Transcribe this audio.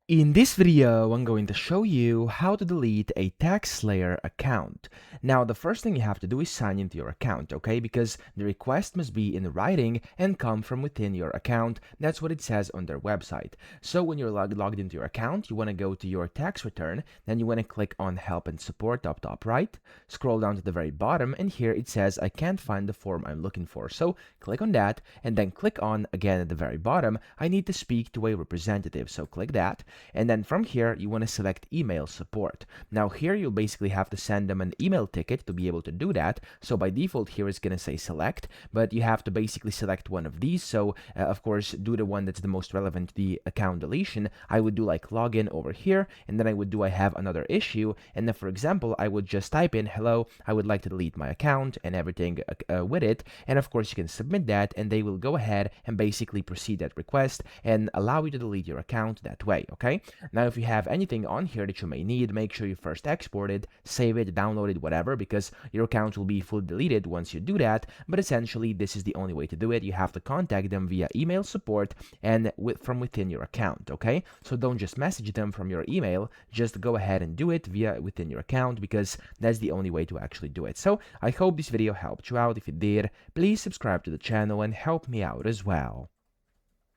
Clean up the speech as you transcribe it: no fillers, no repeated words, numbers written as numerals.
In this video, I'm going to show you how to delete a TaxSlayer account. Now, the first thing you have to do is sign into your account, okay? Because the request must be in writing and come from within your account. That's what it says on their website. So when you're logged into your account, you want to go to your tax return, then you want to click on Help and Support up top right, scroll down to the very bottom, and here it says, I can't find the form I'm looking for. So click on that, and then click on, again at the very bottom, I need to speak to a representative. So click that. And then from here, you want to select email support. Now here you'll basically have to send them an email ticket to be able to do that. So by default here it's going to say select, but you have to basically select one of these. So of course, do the one that's the most relevant to the account deletion. I would do like login over here, and then I would do I have another issue. And then for example, I would just type in, hello, I would like to delete my account and everything with it. And of course you can submit that and they will go ahead and basically proceed that request and allow you to delete your account that way, okay? Now, if you have anything on here that you may need, make sure you first export it, save it, download it, whatever, because your account will be fully deleted once you do that. But essentially, this is the only way to do it. You have to contact them via email support and from within your account, okay? So don't just message them from your email, just go ahead and do it within your account, because that's the only way to actually do it. So I hope this video helped you out. If it did, please subscribe to the channel and help me out as well.